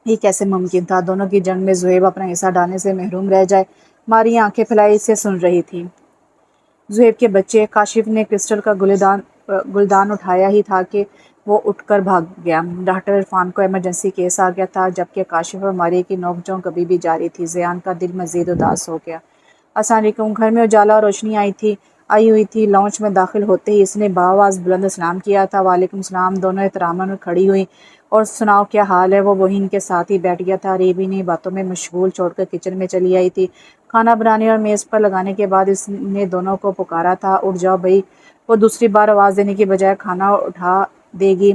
یہ کیسے ممکن تھا؟ دونوں کی جنگ میں زہیب اپنا حصہ ڈالنے سے محروم رہ جائے۔ ماریا آنکھیں پھیلائی اسے سن رہی تھی۔ زہیب کے بچے؟ کاشف نے کرسٹل کا گلدان اٹھایا ہی تھا کہ وہ اٹھ کر بھاگ گیا۔ ڈاکٹر عرفان کو ایمرجنسی کیس آ گیا تھا، جبکہ کاشف اور ماریا کی نوک جھونک ابھی بھی جاری تھی۔ زیان کا دل مزید اداس ہو گیا۔ السلام علیکم۔ گھر میں اجالا اور روشنی آئی ہوئی تھی۔ لاؤنج میں داخل ہوتے ہی اس نے بآواز بلند سلام کیا تھا۔ وعلیکم السلام۔ دونوں احتراماً کھڑی ہوئیں۔ اور سناؤ کیا حال ہے؟ وہ وہی ان کے ساتھ ہی بیٹھ گیا تھا۔ عریب انہیں باتوں میں مشغول چھوڑ کر کچن میں چلی آئی تھی۔ کھانا بنانے اور میز پر لگانے کے بعد اس نے دونوں کو پکارا تھا، اٹھ جاؤ بھئی۔ وہ دوسری بار آواز دینے کی بجائے کھانا اٹھا دے گی۔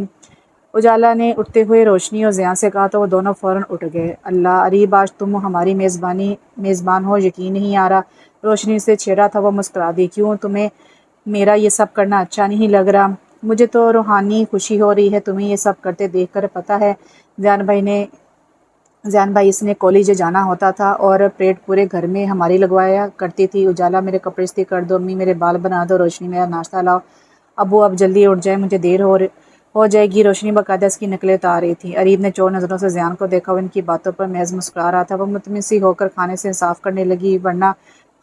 اجالا نے اٹھتے ہوئے روشنی اور زیان سے کہا تو وہ دونوں فوراً اٹھ گئے۔ اللہ عریب، آج تم ہماری میزبان ہو، یقین نہیں آ رہا۔ روشنی سے چھیڑا تھا وہ مسکرا دی۔ کیوں، تمہیں میرا یہ سب کرنا اچھا نہیں لگ رہا؟ مجھے تو روحانی خوشی ہو رہی ہے تمہیں یہ سب کرتے دیکھ کر۔ پتہ ہے زیان بھائی نے زیان بھائی اس نے کالج جانا ہوتا تھا اور پریڈ پورے گھر میں ہماری لگوایا کرتی تھی۔ اجالا میرے کپڑے استری کر دو، امی میرے بال بنا دو، روشنی میرا ناشتہ لاؤ، ابو اب جلدی اٹھ جائے، مجھے دیر ہو جائے گی۔ روشنی باقاعدہ اس کی نقلیں اتار رہی تھی۔ اریب نے چور نظروں سے زیان کو دیکھا، وہ ان کی باتوں پر محض مسکرا رہا تھا۔ وہ مطمئن سی ہو کر کھانے سے انصاف کرنے لگی، ورنہ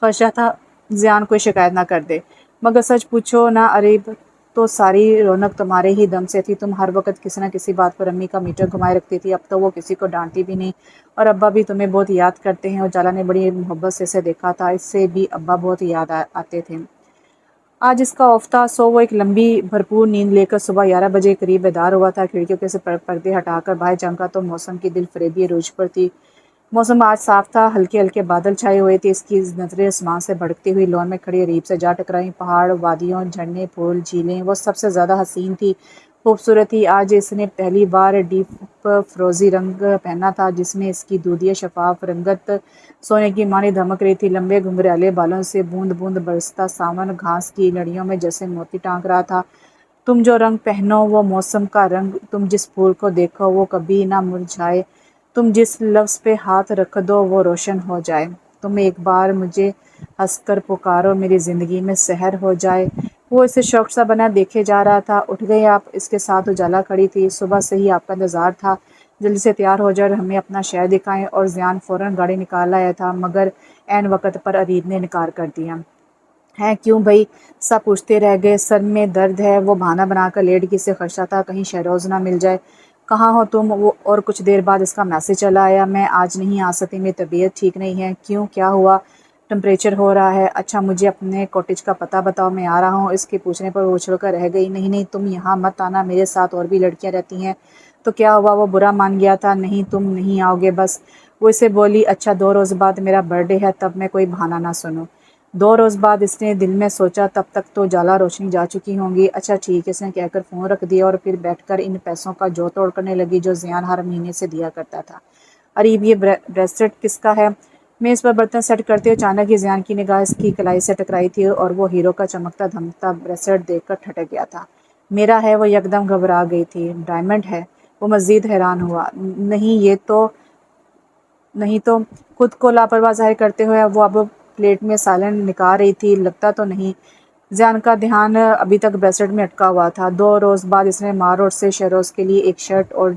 خدشہ تھا زیان کوئی شکایت نہ کر دے۔ مگر سچ پوچھو نا اریب، تو ساری رونق تمہارے ہی دم سے تھی۔ تم ہر وقت کسی نہ کسی بات پر امی کا میٹر گھمائے رکھتی تھی، اب تو وہ کسی کو ڈانٹتی بھی نہیں، اور ابا بھی تمہیں بہت یاد کرتے ہیں۔ اجالا نے بڑی محبت سے اسے دیکھا تھا، اس سے بھی ابا بہت یاد آتے تھے۔ آج اس کا آف تھا، سو وہ ایک لمبی بھرپور نیند لے کر صبح 11 بجے قریب بیدار ہوا تھا۔ کھڑکیوں کے سے پردے ہٹا کر باہر جھانکا تو موسم کی دل فریبی عروج پر تھی۔ موسم آج صاف تھا، ہلکے ہلکے بادل چھائے ہوئے تھے۔ اس کی نظریں آسمان سے بھڑکتی ہوئی لون میں کھڑی اریب سے جا ٹکرائیں۔ پہاڑ، وادیوں، جھرنے، پھول، جھیلیں، وہ سب سے زیادہ حسین تھی، خوبصورت تھی۔ آج اس نے پہلی بار ڈیپ فروزی رنگ پہنا تھا، جس میں اس کی دودھی شفاف رنگت سونے کی مانی دمک رہی تھی۔ لمبے گھنگریالے بالوں سے بوند بوند برستا ساون گھاس کی لڑیوں میں جیسے موتی ٹانک رہا تھا۔ تم جو رنگ پہنو وہ موسم کا رنگ، تم جس پھول کو دیکھو وہ کبھی نہ مرجھائے، تم جس لفظ پہ ہاتھ رکھ دو وہ روشن ہو جائے، تم ایک بار مجھے ہنس کر پکارو میری زندگی میں سحر ہو جائے۔ وہ اسے شوق سا بنا دیکھے جا رہا تھا۔ اٹھ گئے آپ؟ اس کے ساتھ اجالا کھڑی تھی۔ صبح سے ہی آپ کا انتظار تھا، جلدی سے تیار ہو جائے اور ہمیں اپنا شہر دکھائیں۔ اور زیان فوراً گاڑی نکال آیا تھا، مگر عین وقت پر اریب نے انکار کر دیا۔ ہیں کیوں بھائی؟ سب پوچھتے رہ گئے۔ سر میں درد ہے، وہ بہانہ بنا کر لیٹ گئی۔ سے خدشہ تھا کہیں شہروز نہ مل جائے۔ کہاں ہو تم؟ اور کچھ دیر بعد اس کا میسج چلا آیا، میں آج نہیں آ سکتی، میری طبیعت ٹھیک نہیں ہے۔ کیوں، کیا ہوا؟ ٹمپریچر ہو رہا ہے۔ اچھا مجھے اپنے کوٹیج کا پتہ بتاؤ، میں آ رہا ہوں۔ اس کے پوچھنے پر وہ اچھل کر رہ گئی۔ نہیں نہیں، تم یہاں مت آنا، میرے ساتھ اور بھی لڑکیاں رہتی ہیں۔ تو کیا ہوا؟ وہ برا مان گیا تھا؟ نہیں تم نہیں آؤ گے بس؟ وہ اسے بولی۔ اچھا 2 روز بعد میرا برتھ ڈے ہے، تب میں کوئی بہانہ نہ سنوں۔ 2 روز بعد؟ اس نے دل میں سوچا، تب تک تو اجالا روشنی جا چکی ہوں گی۔ اچھا ٹھیک ہے، اس نے کہہ کر فون رکھ دیا اور پھر بیٹھ کر ان پیسوں کا جو توڑ کرنے لگی جو زیان ہر مہینے سے دیا کرتا تھا۔ اریب یہ بریسلٹ کس کا ہے؟ میز پر برتن سیٹ کرتے اچانک ہی زیان کی نگاہ اس کی کلائی سے ٹکرائی تھی اور وہ ہیرو کا چمکتا دھمکتا بریسلٹ دیکھ کر ٹھٹک گیا تھا۔ میرا ہے؟ وہ یکدم گھبرا گئی تھی۔ ڈائمنڈ ہے؟ وہ مزید حیران ہوا۔ نہیں تو خود کو لاپرواہ ظاہر کرتے ہوئے وہ اب پلیٹ میں سالن نکال رہی تھی۔ لگتا تو نہیں۔ زیان کا دھیان ابھی تک بریسلٹ میں اٹکا ہوا تھا۔ 2 روز بعد اس نے مال روڈ سے شہروز کے لیے ایک شرٹ اور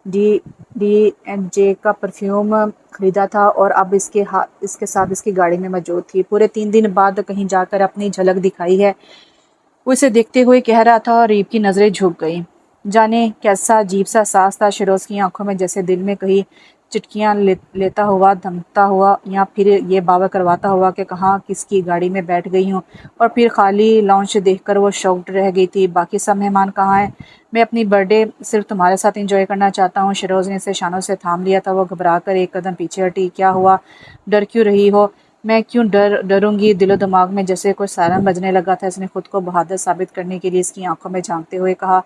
ڈی&جے کا پرفیوم خریدا تھا اور اب اس کے ساتھ اس کی گاڑی میں موجود تھی۔ پورے 3 دن بعد کہیں جا کر اپنی جھلک دکھائی ہے، وہ اسے دیکھتے ہوئے کہہ رہا تھا اور اریب کی نظریں جھک گئیں۔ جانے کیسا عجیب سا احساس تھا شہروز کی آنکھوں میں، جیسے دل میں کہیں چٹکیاں لیتا ہوا، دھمکتا ہوا، یا پھر یہ باور کرواتا ہوا کہ کہاں کس کی گاڑی میں بیٹھ گئی ہوں۔ اور پھر خالی لاؤنج دیکھ کر وہ شاکڈ رہ گئی تھی۔ باقی سب مہمان کہاں ہیں؟ میں اپنی برتھ ڈے صرف تمہارے ساتھ انجوائے کرنا چاہتا ہوں۔ شہروز نے اسے شانوں سے تھام لیا تھا۔ وہ گھبرا کر ایک قدم پیچھے ہٹی۔ کیا ہوا؟ ڈر کیوں رہی ہو؟ میں کیوں ڈروں گی؟ دل و دماغ میں جیسے کوئی سائرن بجنے لگا تھا۔ اس نے خود کو بہادر ثابت کرنے کے لیے اس کی آنکھوں میں جھانکتے ہوئے کہا،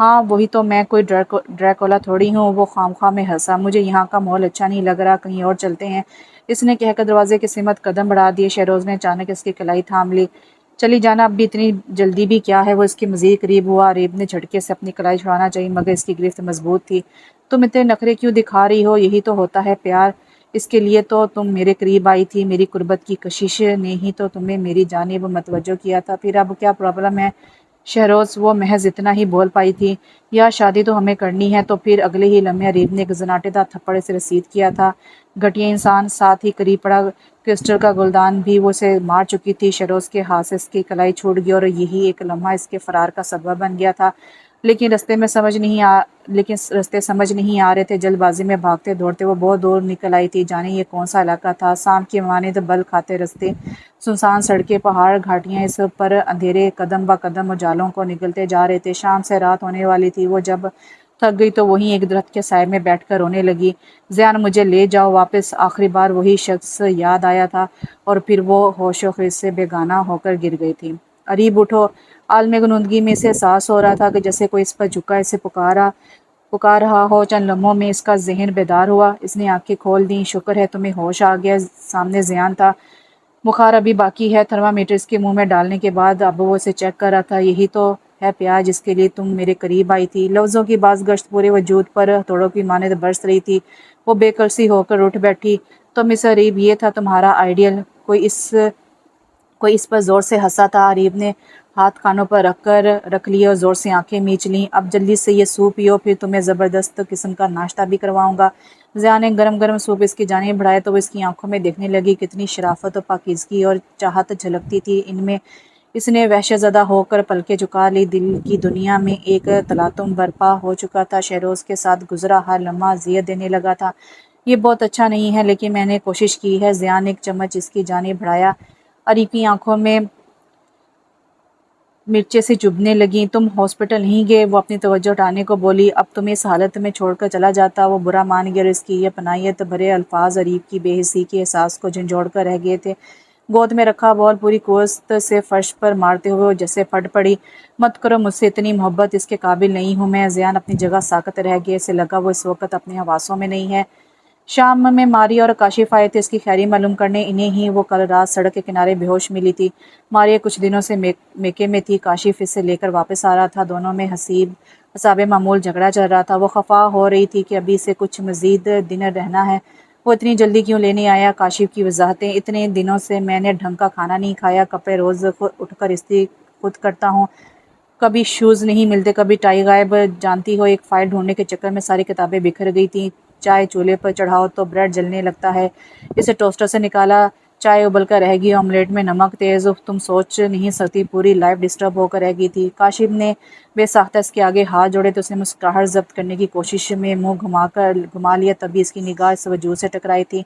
ہاں وہی تو، میں کوئی ڈریکولا تھوڑی ہوں۔ وہ خواہ میں ہنسا۔ مجھے یہاں کا ماحول اچھا نہیں لگ رہا، کہیں اور چلتے ہیں، اس نے کہہ کر دروازے کی سمت قدم بڑھا دیے۔ شہروز نے اچانک اس کی کلائی تھام لی۔ چلی جانا، اب بھی اتنی جلدی بھی کیا ہے؟ وہ اس کے مزید قریب ہوا۔ اریب نے جھٹکے سے اپنی کلائی چھڑانا چاہی، مگر اس کی گرفت مضبوط تھی۔ تم اتنے نخرے کیوں دکھا رہی ہو؟ یہی تو ہوتا ہے پیار، اس کے لیے تو تم میرے قریب آئی تھی، میری قربت کی کشش نے ہی تو تمہیں میری جانب متوجہ کیا تھا۔ پھر اب کیا پرابلم ہے شہروز؟ وہ محض اتنا ہی بول پائی تھی، یا شادی تو ہمیں کرنی ہے۔ تو پھر اگلے ہی لمحے اریب نے ایک زناٹے دار تھپڑ اسے رسید کیا تھا۔ گھٹیا انسان، ساتھ ہی قریب پڑا کرسٹل کا گلدان بھی وہ اسے مار چکی تھی۔ شہروز کے ہاتھ سے اس کی کلائی چھوٹ گئی اور یہی ایک لمحہ اس کے فرار کا سبب بن گیا تھا۔ لیکن رستے سمجھ نہیں آ رہے تھے۔ جلد بازی میں بھاگتے دوڑتے وہ بہت دور نکل آئی تھی۔ جانے یہ کون سا علاقہ تھا؟ شام کی مانند بل کھاتے رستے، سنسان سڑکیں، پہاڑ، گھاٹیاں، اس پر اندھیرے قدم بہ قدم اجالوں کو نگلتے جا رہے تھے۔ شام سے رات ہونے والی تھی۔ وہ جب تھک گئی تو وہیں ایک درخت کے سائے میں بیٹھ کر رونے لگی۔ زیان مجھے لے جاؤ واپس۔ آخری بار وہی شخص یاد آیا تھا اور پھر وہ ہوش و خیز سے بیگانہ ہو کر گر گئی تھی۔ اریب اٹھو۔ عالم غنودگی میں اسے احساس ہو رہا تھا کہ جیسے کوئی اس پر جھکا اسے پکار رہا ہو۔ چند لمحوں میں اس کا ذہن بیدار ہوا۔ اس نے آنکھیں کھول دیں۔ شکر ہے تمہیں ہوش آ گیا۔ سامنے زیان تھا۔ بخار ابھی باقی ہے۔ تھرمامیٹر اس کے منہ میں ڈالنے کے بعد اب وہ اسے چیک کر رہا تھا۔ یہی تو ہے پیار جس کے لیے تم میرے قریب آئی تھی۔ لفظوں کی باز گشت پورے وجود پر ہتھوڑوں کی مانند برس رہی تھی۔ وہ بے کلسی ہو کر اٹھ بیٹھی۔ تو مس اریب یہ تھا تمہارا آئیڈیل؟ کوئی اس پر زور سے ہنسا تھا۔ اریب نے ہاتھ کانوں پر رکھ لیے اور زور سے آنکھیں میچ لیں۔ اب جلدی سے یہ سوپ پیو، پھر تمہیں زبردست قسم کا ناشتہ بھی کرواؤں گا۔ ضیاء نے گرم گرم سوپ اس کی جانب بڑھایا تو وہ اس کی آنکھوں میں دیکھنے لگی۔ کتنی شرافت و پاکیزگی اور چاہت جھلکتی تھی ان میں۔ اس نے وحشت زدہ ہو کر پلکیں جھکا لی۔ دل کی دنیا میں ایک تلاطم برپا ہو چکا تھا۔ شہروز کے ساتھ گزرا ہر لمحہ اذیت دینے لگا تھا۔ یہ بہت اچھا نہیں ہے لیکن میں نے کوشش کی ہے۔ ضیاء نے ایک چمچ اس کی جانب بڑھایا۔ اریب کی آنکھوں میں مرچیں سی چبھنے لگیں۔ تم ہاسپٹل نہیں گئے؟ وہ اپنی توجہ ہٹانے کو بولی۔ اب تمہیں اس حالت میں چھوڑ کر چلا جاتا۔ وہ برا مان گیا اور اس کی یہ پناہیت بھرے الفاظ اریب کی بے حسی کے احساس کو جھنجھوڑ کر رہ گئے تھے۔ گود میں رکھا بال پوری قوت سے فرش پر مارتے ہوئے وہ جیسے پھٹ پڑی۔ مت کرو مجھ سے اتنی محبت، اس کے قابل نہیں ہوں میں۔ ضیاء اپنی جگہ ساکت رہ گیا۔ اسے لگا وہ اس وقت اپنے حواسوں میں نہیں ہے۔ شام میں ماریا اور کاشف آئے تھے اس کی خیری معلوم کرنے۔ انہیں ہی وہ کل رات سڑک کے کنارے بے ہوش ملی تھی۔ ماریا کچھ دنوں سے میکے میں تھی۔ کاشف اسے لے کر واپس آ رہا تھا۔ دونوں میں حساب معمول جھگڑا چل رہا تھا۔ وہ خفا ہو رہی تھی کہ ابھی اسے کچھ مزید دن رہنا ہے۔ وہ اتنی جلدی کیوں لینے آیا؟ کاشف کی وضاحتیں: اتنے دنوں سے میں نے ڈھنگ کا کھانا نہیں کھایا، کپڑے روز اٹھ کر استری خود کرتا ہوں، کبھی شوز نہیں ملتے، کبھی ٹائی غائب۔ جانتی ہو ایک فائل ڈھونڈنے کے چکر میں ساری کتابیں بکھر گئی تھیں۔ چائے چولہے پر چڑھاؤ تو بریڈ جلنے لگتا ہے، اسے ٹوسٹر سے نکالا، چائے ابل کر رہ گئی، آملیٹ میں نمک تیز، تم سوچ نہیں سکتی پوری لائف ڈسٹرب ہو کر رہ گئی تھی۔ کاشف نے بے ساختہ اس کے آگے ہاتھ جوڑے تو اس نے مسکراہٹ ضبط کرنے کی کوشش میں منہ گھما لیا، تبھی اس کی نگاہ اس وجود سے ٹکرائی تھی۔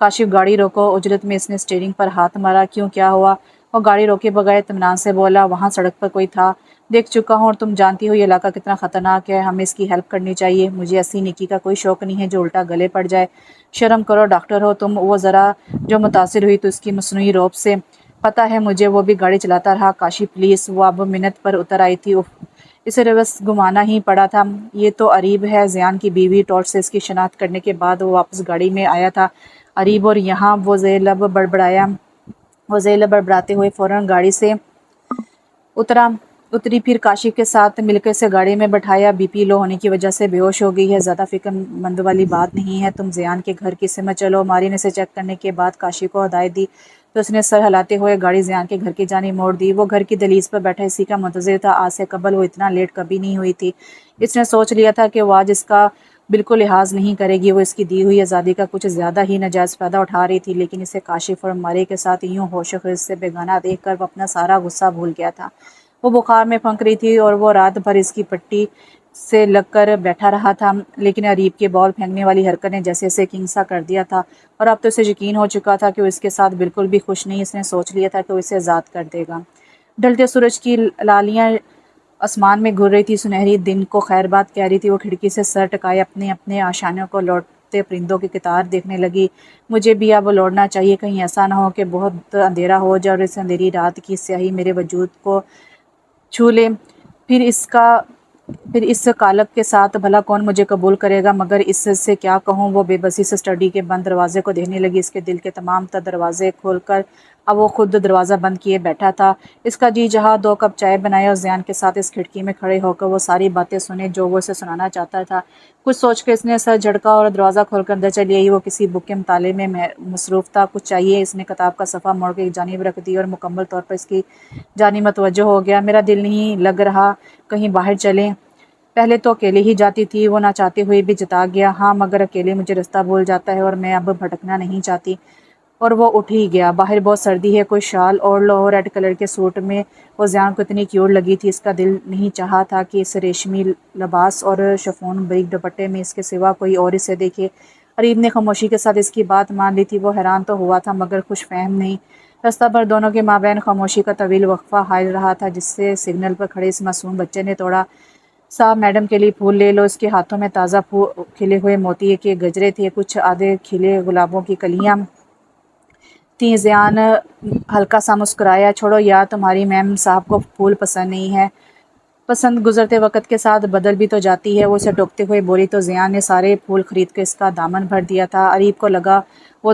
کاشف گاڑی روکو۔ اجلت میں اس نے اسٹیئرنگ پر ہاتھ مارا۔ کیوں، کیا ہوا؟ وہ گاڑی روکے بغیر اطمینان سے بولا۔ وہاں سڑک پر کوئی تھا، دیکھ چکا ہوں، اور تم جانتی ہو یہ علاقہ کتنا خطرناک ہے، ہمیں اس کی ہیلپ کرنی چاہیے۔ مجھے ایسی نیکی کا کوئی شوق نہیں ہے جو الٹا گلے پڑ جائے۔ شرم کرو، ڈاکٹر ہو تم۔ وہ ذرا جو متاثر ہوئی تو اس کی مصنوعی رعب سے۔ پتہ ہے مجھے، وہ بھی گاڑی چلاتا رہا۔ کاشف پلیز۔ وہ اب منت پر اتر آئی تھی۔ اف، اسے بس گمانا ہی پڑا تھا۔ یہ تو اریب ہے، ضیاء کی بیوی۔ ٹارچ سے اس کی شناخت کرنے کے بعد وہ واپس گاڑی میں آیا تھا۔ اریب اور یہاں وہ زیر لب بڑبڑاتے ہوئے فوراً گاڑی سے اتری، پھر کاشف کے ساتھ مل کر اسے گاڑی میں بٹھایا۔ بی پی لو ہونے کی وجہ سے بے ہوش ہو گئی ہے، زیادہ فکر مند والی بات نہیں ہے، تم ضیاء کے گھر کی سمت چلو۔ ماری نے اسے چیک کرنے کے بعد کاشف کو ہدایت دی تو اس نے سر ہلاتے ہوئے گاڑی ضیاء کے گھر کی جانب موڑ دی۔ وہ گھر کی دہلیز پر بیٹھا اسی کا منتظر تھا۔ آج سے قبل وہ اتنا لیٹ کبھی نہیں ہوئی تھی۔ اس نے سوچ لیا تھا کہ وہ آج اس کا بالکل لحاظ نہیں کرے گی۔ وہ اس کی دی ہوئی آزادی کا کچھ زیادہ ہی ناجائز فائدہ اٹھا رہی تھی، لیکن اسے کاشف اور ماری کے ساتھ یوں ہوش و خرد سے بیگانہ دیکھ کر وہ اپنا سارا غصہ بھول گیا تھا۔ وہ بخار میں پھنک رہی تھی اور وہ رات بھر اس کی پٹی سے لگ کر بیٹھا رہا تھا، لیکن اریب کے بال پھینکنے والی حرکت نے جیسے اسے کنگ سا کر دیا تھا، اور اب تو اسے یقین ہو چکا تھا کہ وہ اس کے ساتھ بالکل بھی خوش نہیں۔ اس نے سوچ لیا تھا کہ وہ اسے آزاد کر دے گا۔ ڈھلتے سورج کی لالیاں آسمان میں گھر رہی تھی، سنہری دن کو خیر بات کہہ رہی تھی۔ وہ کھڑکی سے سر ٹکائے اپنے آشیانوں کو لوٹتے پرندوں کی قطار دیکھنے لگی۔ مجھے بھی اب لوٹنا چاہیے، کہیں ایسا نہ ہو کہ بہت اندھیرا ہو جائے اور اس اندھیری رات کی سیاہی میرے وجود کو چھو لے، پھر اس کالک کے ساتھ بھلا کون مجھے قبول کرے گا؟ مگر اس سے کیا کہوں؟ وہ بے بسی سے اسٹڈی کے بند دروازے کو دیکھنے لگی۔ اس کے دل کے تمام تر دروازے کھول کر اب وہ خود دروازہ بند کیے بیٹھا تھا۔ اس کا جی چاہا 2 کپ چائے بنائے اور ضیاء کے ساتھ اس کھڑکی میں کھڑے ہو کر وہ ساری باتیں سنے جو وہ اسے سنانا چاہتا تھا۔ کچھ سوچ کر اس نے سر جھٹکا اور دروازہ کھول کر اندر چلی آئی۔ وہ کسی بک کے مطالعے میں مصروف تھا۔ کچھ چاہیے؟ اس نے کتاب کا صفحہ موڑ کے ایک جانب رکھ دی اور مکمل طور پر اس کی جانب متوجہ ہو گیا۔ میرا دل نہیں لگ رہا، کہیں باہر چلیں؟ پہلے تو اکیلے ہی جاتی تھی، وہ نہ چاہتے ہوئے بھی جتا گیا۔ ہاں، مگر اکیلے مجھے رستہ بھول جاتا ہے اور میں اب بھٹکنا نہیں چاہتی۔ اور وہ اٹھ ہی گیا۔ باہر بہت سردی ہے، کوئی شال اوڑھ لو۔ ریڈ کلر کے سوٹ میں وہ ضیاء کو اتنی کیوٹ لگی تھی، اس کا دل نہیں چاہا تھا کہ اس ریشمی لباس اور شفون بریک دوپٹے میں اس کے سوا کوئی اور اسے دیکھے۔ اریب نے خاموشی کے ساتھ اس کی بات مان لی تھی۔ وہ حیران تو ہوا تھا مگر خوش فہم نہیں۔ رستہ بھر دونوں کے مابین خاموشی کا طویل وقفہ حائل رہا تھا، جس سے سگنل پر کھڑے اس معصوم بچے نے توڑا۔ صاحب، میڈم کے لیے پھول لے لو۔ اس کے ہاتھوں میں تازہ کھلے ہوئے موتی کے گجرے تھے، کچھ آدھے کھلے گلابوں کی کلیاں تھیں۔ ضیاء ہلکا سا مسکرایا۔ چھوڑو یار، تمہاری میم صاحب کو پھول پسند نہیں ہے۔ پسند گزرتے وقت کے ساتھ بدل بھی تو جاتی ہے، وہ اسے ٹوکتے ہوئے بولی تو ضیاء نے سارے پھول خرید کر اس کا دامن بھر دیا تھا۔ اریب کو لگا وہ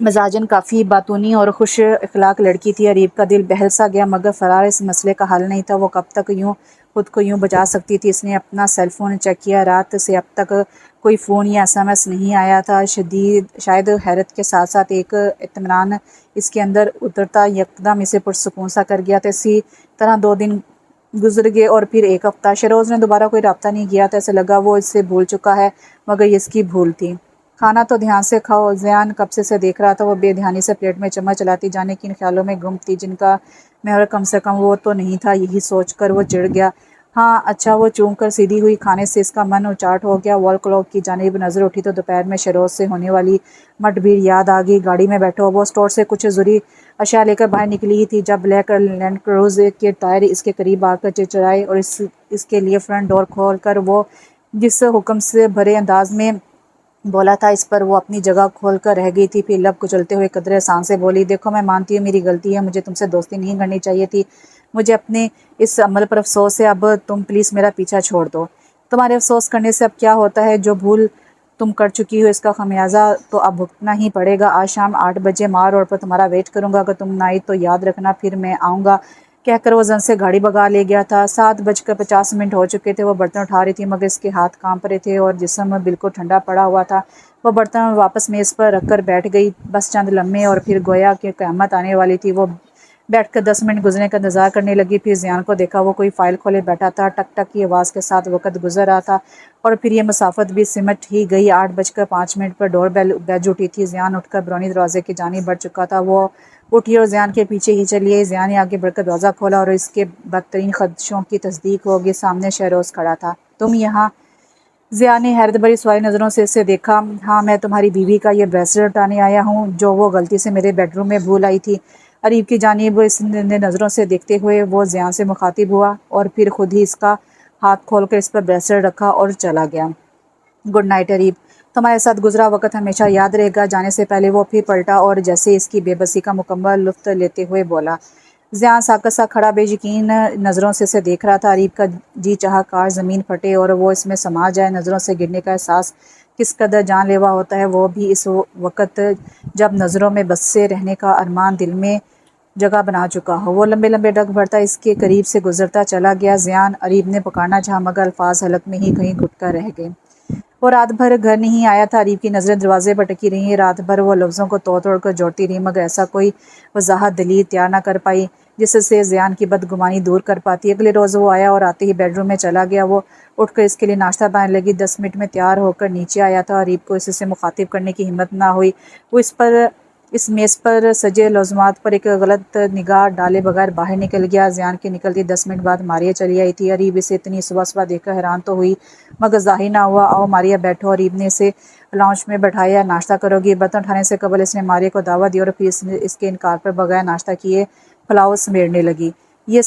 مزاجن کافی باتونی اور خوش اخلاق لڑکی تھی۔ عریب کا دل بہل سا گیا، مگر فرار اس مسئلے کا حل نہیں تھا۔ وہ کب تک خود کو یوں بچا سکتی تھی؟ اس نے اپنا سیل فون چیک کیا، رات سے اب تک کوئی فون یا SMS نہیں آیا تھا۔ شاید حیرت کے ساتھ ساتھ ایک اطمینان اس کے اندر اترتا یکدم اسے پرسکون سا کر گیا تھا۔ اسی طرح 2 دن گزر گئے اور پھر ایک ہفتہ۔ شہروز نے دوبارہ کوئی رابطہ نہیں کیا تھا، ایسے لگا وہ اس سے بھول چکا ہے، مگر یہ اس کی بھول تھی۔ کھانا تو دھیان سے کھاؤ، زیان کب سے دیکھ رہا تھا۔ وہ بے دھیانی سے پلیٹ میں چمچ چلاتی جانے کن خیالوں میں گم تھی جن کا محور کم سے کم وہ تو نہیں تھا۔ یہی سوچ کر وہ چڑ گیا۔ ہاں اچھا، وہ چونک کر سیدھی ہوئی۔ کھانے سے اس کا من اچاٹ ہو گیا۔ وال کلاک کی جانب نظر اٹھی تو دوپہر میں شہروز سے ہونے والی مٹ بھیڑ یاد آ گئی۔ گاڑی میں بیٹھو۔ وہ اسٹور سے کچھ ضروری اشیاء لے کر باہر نکلی ہی تھی جب بلیک لینڈ کروزر کے ٹائر اس کے قریب آ کر چرچرائے اور اس کے لیے فرنٹ ڈور کھول کر وہ جس حکم سے بھرے انداز میں بولا تھا اس پر وہ اپنی جگہ کھول کر رہ گئی تھی۔ پھر لب کچلتے ہوئے قدرے آسان سے بولی، دیکھو میں مانتی ہوں میری غلطی ہے، مجھے تم سے دوستی نہیں کرنی چاہیے تھی، مجھے اپنے اس عمل پر افسوس ہے، اب تم پلیز میرا پیچھا چھوڑ دو۔ تمہارے افسوس کرنے سے اب کیا ہوتا ہے؟ جو بھول تم کر چکی ہو اس کا خمیازہ تو اب بھگتنا ہی پڑے گا۔ آج شام 8 بجے مار روڈ پر تمہارا ویٹ کروں گا، اگر تم نہ آئی تو یاد رکھنا پھر میں آؤں گا، کہہ کر وہ زن سے گاڑی بھگا لے گیا تھا۔ 7:50 ہو چکے تھے۔ وہ برتن اٹھا رہی تھی مگر اس کے ہاتھ کانپ رہے تھے اور جسم بالکل ٹھنڈا پڑا ہوا تھا۔ وہ برتن واپس میز پر رکھ کر بیٹھ گئی۔ بس چند لمحے اور پھر گویا کہ قیامت آنے والی تھی۔ وہ بیٹھ کر 10 منٹ گزرنے کا انتظار کرنے لگی، پھر زیان کو دیکھا، وہ کوئی فائل کھولے بیٹھا تھا۔ ٹک ٹک کی آواز کے ساتھ وقت گزر رہا تھا اور پھر یہ مسافت بھی سمٹ ہی گئی۔ 8:05 پر ڈور بیل بج اٹھی تھی۔ زیان اٹھ کر بیرونی دروازے کی جانب بڑھ چکا تھا۔ وہ اٹھی اور زیان کے پیچھے ہی چلی آئی۔ زیان نے آگے بڑھ کر دروازہ کھولا اور اس کے بدترین خدشوں کی تصدیق ہو گئی۔ سامنے شہروز کھڑا تھا۔ تم یہاں؟ زیان نے حیرت بھری سوالی نظروں سے اسے دیکھا۔ ہاں میں تمہاری بیوی کا یہ بریسلٹ اٹھانے آیا ہوں جو وہ غلطی سے میرے بیڈ روم میں بھول آئی تھی۔ عریب کی جانب اس نے نظروں سے دیکھتے ہوئے وہ زیان سے مخاطب ہوا اور پھر خود ہی اس کا ہاتھ کھول کر اس پر بریسلٹ رکھا اور چلا گیا۔ گڈ نائٹ عریب، تمہارے ساتھ گزرا وقت ہمیشہ یاد رہے گا۔ جانے سے پہلے وہ پھر پلٹا اور جیسے اس کی بے بسی کا مکمل لطف لیتے ہوئے بولا۔ زیان ساکت سا کھڑا بے یقین نظروں سے اسے دیکھ رہا تھا۔ عریب کا جی چاہا کاش زمین پھٹے اور وہ اس میں سما جائے۔ نظروں سے گرنے کا احساس کس قدر جان لیوا ہوتا ہے، وہ بھی اس وقت جب نظروں میں بسے رہنے کا ارمان دل میں جگہ بنا چکا ہو۔ وہ لمبے لمبے ڈگ بھرتا اس کے قریب سے گزرتا چلا گیا۔ زیان عریب نے پکارنا چاہا مگر الفاظ حلق میں ہی کہیں گھٹ کر رہ گئے۔ وہ رات بھر گھر نہیں آیا تھا۔ عریب کی نظریں دروازے پر ٹکی رہیں۔ رات بھر وہ لفظوں کو توڑ توڑ کر جوڑتی رہی مگر ایسا کوئی وضاحت دلیل تیار نہ کر پائی جس سے زیان کی بدگمانی دور کر پاتی۔ اگلے روز وہ آیا اور آتے ہی بیڈ روم میں چلا گیا۔ وہ اٹھ کر اس کے لیے ناشتہ بنانے لگی۔ 10 منٹ میں تیار ہو کر نیچے آیا تھا۔ عریب کو اس سے مخاطب کرنے کی ہمت نہ ہوئی۔ وہ اس میز پر سجے لوازمات پر ایک غلط نگاہ ڈالے بغیر باہر نکل گیا۔ زیان کے نکلتے 10 منٹ بعد ماریہ چلی آئی تھی۔ عریب اسے اتنی صبح صبح دیکھ کر حیران تو ہوئی مگر ظاہر نہ ہوا۔ آؤ ماریہ بیٹھو۔ عریب نے اسے لاؤنج میں بٹھایا۔ ناشتہ کرو گی؟ برتن اٹھانے سے قبل اس نے ماریہ کو دعوت دی اور پھر اس کے انکار پر بغیر ناشتہ کیے پلاؤ سمیٹنے لگی۔ یہ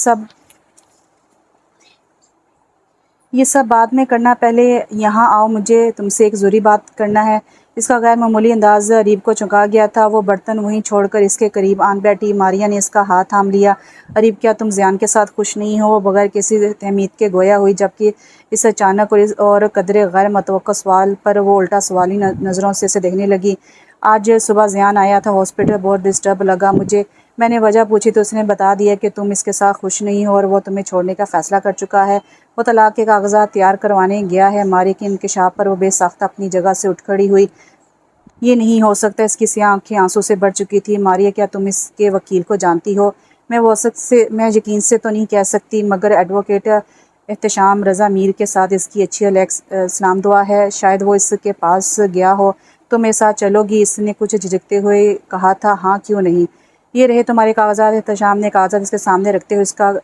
سب بعد میں کرنا، پہلے یہاں آؤ، مجھے تم سے ایک ضروری بات کرنا ہے۔ اس کا غیر معمولی انداز عریب کو چونکا گیا تھا۔ وہ برتن وہیں چھوڑ کر اس کے قریب آن بیٹھی۔ ماریہ نے اس کا ہاتھ تھام لیا۔ عریب کیا تم زیان کے ساتھ خوش نہیں ہو؟ وہ بغیر کسی تہمید کے گویا ہوئی جبکہ اس اچانک اور قدرے غیر متوقع سوال پر وہ الٹا سوالی نظروں سے اسے دیکھنے لگی۔ آج صبح زیان آیا تھا ہاسپٹل، بہت ڈسٹرب لگا مجھے، میں نے وجہ پوچھی تو اس نے بتا دیا کہ تم اس کے ساتھ خوش نہیں ہو اور وہ تمہیں چھوڑنے کا فیصلہ کر چکا ہے۔ وہ طلاق کے کاغذات تیار کروانے گیا ہے۔ ماریہ کے انکشاف پر وہ بے ساختہ اپنی جگہ سے اٹھ کھڑی ہوئی۔ یہ نہیں ہو سکتا۔ اس کی سیاہ آنکھیں آنسو سے بھر چکی تھی۔ ماریہ کیا تم اس کے وکیل کو جانتی ہو؟ میں یقین سے تو نہیں کہہ سکتی مگر ایڈوکیٹ احتشام رضا میر کے ساتھ اس کی اچھی سلام دعا ہے، شاید وہ اس کے پاس گیا ہو۔ تم میرے ساتھ چلو گی؟ اس نے کچھ جھجکتے ہوئے کہا تھا۔ ہاں کیوں نہیں، یہ رہے تمہارے کاغذات۔ احتشام نے کاغذات اس کے سامنے رکھتے ہوئے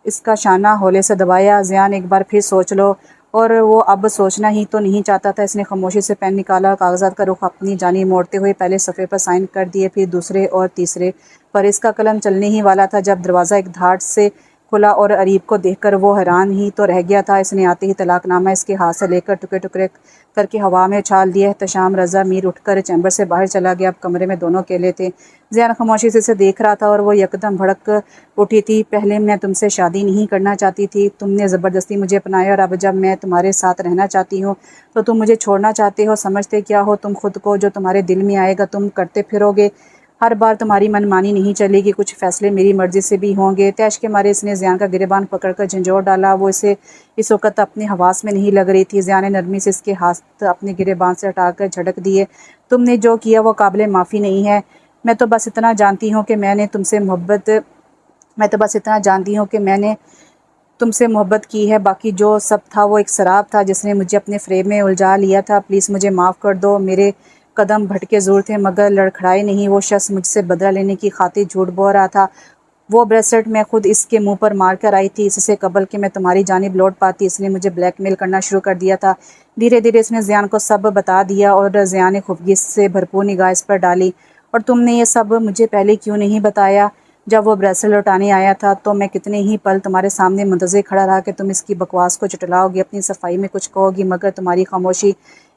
اس کا شانہ ہولے سے دبایا۔ زیان ایک بار پھر سوچ لو، اور وہ اب سوچنا ہی تو نہیں چاہتا تھا۔ اس نے خاموشی سے پین نکالا اور کاغذات کا رخ اپنی جانب موڑتے ہوئے پہلے صفحے پر سائن کر دیے، پھر دوسرے اور تیسرے پر۔ اس کا قلم چلنے ہی والا تھا جب دروازہ ایک دھاڑ سے کھلا اور اریب کو دیکھ کر وہ حیران ہی تو رہ گیا تھا۔ اس نے آتے ہی طلاق نامہ اس کے ہاتھ سے لے کر ٹکڑے ٹکڑے کر کے ہوا میں اچھال دیے۔ احتشام رضا میر اٹھ کر چیمبر سے باہر چلا گیا۔ اب کمرے میں دونوں اکیلے تھے۔ زیان خاموشی سے اسے دیکھ رہا تھا اور وہ یکدم بھڑک اٹھی تھی۔ پہلے میں تم سے شادی نہیں کرنا چاہتی تھی، تم نے زبردستی مجھے اپنایا، اور اب جب میں تمہارے ساتھ رہنا چاہتی ہوں تو تم مجھے چھوڑنا چاہتے ہو۔ سمجھتے کیا ہو تم خود کو؟ جو تمہارے دل میں آئے گا تم کرتے پھرو گے۔ ہر بار تمہاری من مانی نہیں چلے گی، کچھ فیصلے میری مرضی سے بھی ہوں گے۔ تیش کے مارے اس نے زیان کا گریبان پکڑ کر جھنجھوڑ ڈالا۔ وہ اسے اس وقت اپنے حواس میں نہیں لگ رہی تھی۔ زیان نے نرمی سے اس کے ہاتھ اپنے گریبان سے ہٹا کر جھٹک دیے۔ تم نے جو کیا وہ قابل معافی نہیں ہے۔ میں تو بس اتنا جانتی ہوں کہ میں نے تم سے محبت کی ہے، باقی جو سب تھا وہ ایک سراب تھا جس نے مجھے اپنے فریب میں الجھا لیا تھا۔ پلیز مجھے معاف کر دو۔ میرے قدم بھٹکے ضرور تھے مگر لڑکھڑائے نہیں۔ وہ شخص مجھ سے بدلہ لینے کی خاطر جھوٹ بول رہا تھا۔ وہ بریسلٹ میں خود اس کے منہ پر مار کر آئی تھی، اس سے قبل کہ میں تمہاری جانب لوٹ پاتی۔ اس نے مجھے بلیک میل کرنا شروع کر دیا تھا۔ دھیرے دھیرے اس نے زیان کو سب بتا دیا اور زیان نے خفگی سے بھرپور نگاہ اس پر ڈالی۔ اور تم نے یہ سب مجھے پہلے کیوں نہیں بتایا؟ جب وہ بریسلٹ لوٹانے آیا تھا تو میں کتنے ہی پل تمہارے سامنے منتظر کھڑا رہا کہ تم اس کی بکواس کو جھٹلاؤ گی، اپنی صفائی میں کچھ کہو گی، مگر تمہاری خاموشی۔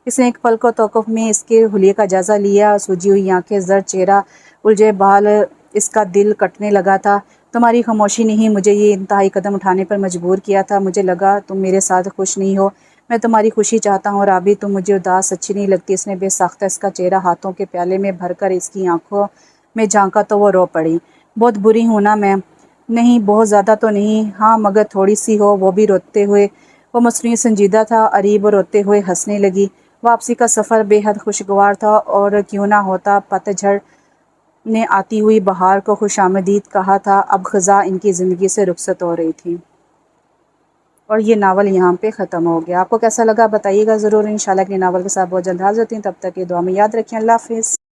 اس نے ایک پل کو توقف میں اس کے حلیے کا جائزہ لیا۔ سوجی ہوئی آنکھیں، زرد چہرہ، الجھے بال، اس کا دل کٹنے لگا تھا۔ تمہاری خاموشی نے ہی مجھے یہ انتہائی قدم اٹھانے پر مجبور کیا تھا۔ مجھے لگا تم میرے ساتھ خوش نہیں ہو۔ میں تمہاری خوشی چاہتا ہوں رابی، تم مجھے اداس اچھی نہیں لگتی۔ اس نے بے ساختہ اس کا چہرہ ہاتھوں کے پیالے میں بھر کر اس کی آنکھوں میں جھانکا تو وہ رو پڑی۔ بہت بری ہوں نا میں؟ نہیں، بہت زیادہ تو نہیں، ہاں مگر تھوڑی سی ہو، وہ بھی روتے ہوئے۔ وہ مصنوعی سنجیدہ تھا۔ اریب روتے ہوئے ہنسنے لگی۔ واپسی کا سفر بے حد خوشگوار تھا، اور کیوں نہ ہوتا۔ پت جھڑ نے آتی ہوئی بہار کو خوش آمدید کہا تھا۔ اب خزاں ان کی زندگی سے رخصت ہو رہی تھی۔ اور یہ ناول یہاں پہ ختم ہو گیا۔ آپ کو کیسا لگا بتائیے گا ضرور۔ انشاءاللہ اگلے ناول کے ساتھ بہت جلد حاضر ہوتی ہیں، تب تک یہ دعا میں یاد رکھیں۔ اللہ حافظ۔